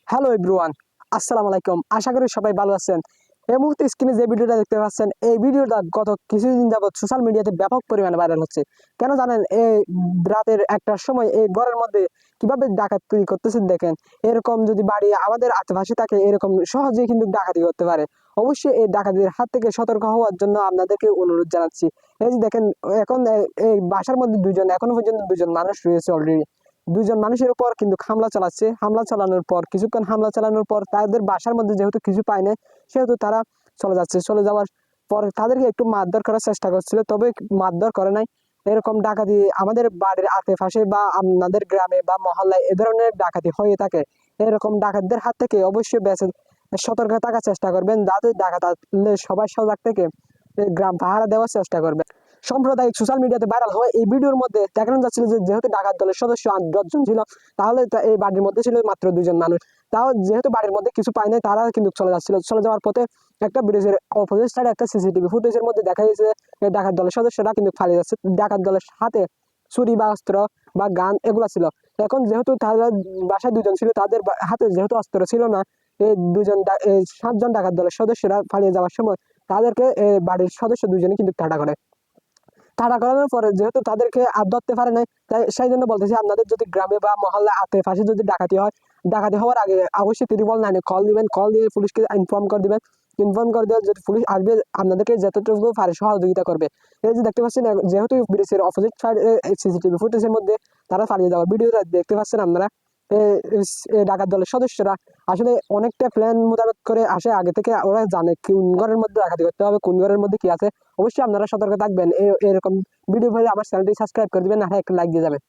Hello everyone, আসসালামু আলাইকুম। আশা করি সবাই ভালো আছেন। এই মুহূর্তে স্ক্রিনে যে ভিডিওটা দেখতে পাচ্ছেন, এই ভিডিওটা গত কিছুদিন যাবত সোশ্যাল মিডিয়াতে ব্যাপক পরিমাণে ভাইরাল হচ্ছে। কেন জানেন? এই রাতের একটার সময় এই ঘরের মধ্যে কিভাবে ডাকাতি করতেছেন দেখেন। এরকম যদি বাড়ি আমাদের আশেপাশে থাকে, এরকম সহজেই কিন্তু ডাকাতি করতে পারে। অবশ্যই এই ডাকাতির হাত থেকে সতর্ক হওয়ার জন্য আপনাদেরকে অনুরোধ জানাচ্ছি। এই যে দেখেন, এখন এই বাসার মধ্যে এখনো পর্যন্ত দুজন মানুষ রয়েছে অলরেডি। দুজন মানুষের উপর কিন্তু হামলা চালাচ্ছে। হামলা চালানোর পর কিছুক্ষণ হামলা চালানোর পর তাদের বাসার মধ্যে যেহেতু কিছু পায় না, সেহেতু তারা চলে যাচ্ছে। চলে যাওয়ার পর তাদেরকে একটু মারধর করার চেষ্টা করছিল, তবে মারধর করে নাই। এরকম ডাকাতি আমাদের বাড়ির আশেপাশে বা আপনাদের গ্রামে বা মহল্লায় এ ধরনের ডাকাতি হয়ে থাকে। এরকম ডাকাতদের হাত থেকে অবশ্যই বেঁচে সতর্ক থাকার চেষ্টা করবেন, যাতে ডাকাত আসলে সবাই সজাগ থেকে গ্রাম পাহারা দেওয়ার চেষ্টা করবেন। সাম্প্রদায়িক সোশ্যাল মিডিয়াতে ভাইরাল হয় এই ভিডিওর মধ্যে দেখানো যাচ্ছিল যে যেহেতু ডাকাত দলের সদস্য 8-10 জন ছিল, তাহলে এই বাড়ির মধ্যে ছিল মাত্র 2 জন মানুষ। তাও যেহেতু বাড়ির মধ্যে কিছু পায় নাই, তারা কিন্তু চলে যাচ্ছিল। চলে যাওয়ার পথে একটা ব্রিজের অপোজিট সাইডে একটা সিসিটিভি ফুটেজের মধ্যে দেখা গেছে এই ডাকাত দলের সদস্যরা কিন্তু পালিয়ে যাচ্ছে। ডাকাত দলের হাতে ছুরি বা অস্ত্র বা গান এগুলা ছিল। এখন যেহেতু তারা বাসায় 2 জন ছিল, তাদের হাতে যেহেতু অস্ত্র ছিল না, এই 7 জন ডাকাত দলের সদস্যরা পালিয়ে যাওয়ার সময় তাদেরকে বাড়ির সদস্য 2 জনই কিন্তু তাড়া করে। তাড়া করানোর পরে যেহেতু তাদেরকে আর ধরতে পারে নাই, তাই সেই জন্য বলতেছি, আপনাদের যদি গ্রামে বা মহল্লা আশেপাশে যদি ডাকাতি হয়, ডাকাতি হওয়ার আগে অবশ্যই 999 কল দিবেন। কল দিয়ে পুলিশকে ইনফর্ম করে দিবেন। ইনফর্ম করে দেওয়ার যদি পুলিশ আসবে, আপনাদেরকে যতটুকু পারে সহযোগিতা করবে। এই যে দেখতে পাচ্ছেন, যেহেতু ব্রিজের অপোজিট সাইড সিসিটিভি ফুটেজের মধ্যে তারা পালিয়ে যাওয়ার ভিডিওটা দেখতে পাচ্ছেন আপনারা। এই ডাকাত দলের সদস্যরা আসলে অনেকটা প্ল্যান মোতাবেক করে আসে আগে থেকে। ওরা জানে কোন ঘরের মধ্যে ডাকাতি করতে হবে, কোন ঘরের মধ্যে কি আছে। অবশ্যই আপনারা সতর্ক থাকবেন। এরকম ভিডিও পেলে আমার চ্যানেলটি সাবস্ক্রাইব করে দিবেন আর একটা লাইক দিয়ে যাবেন।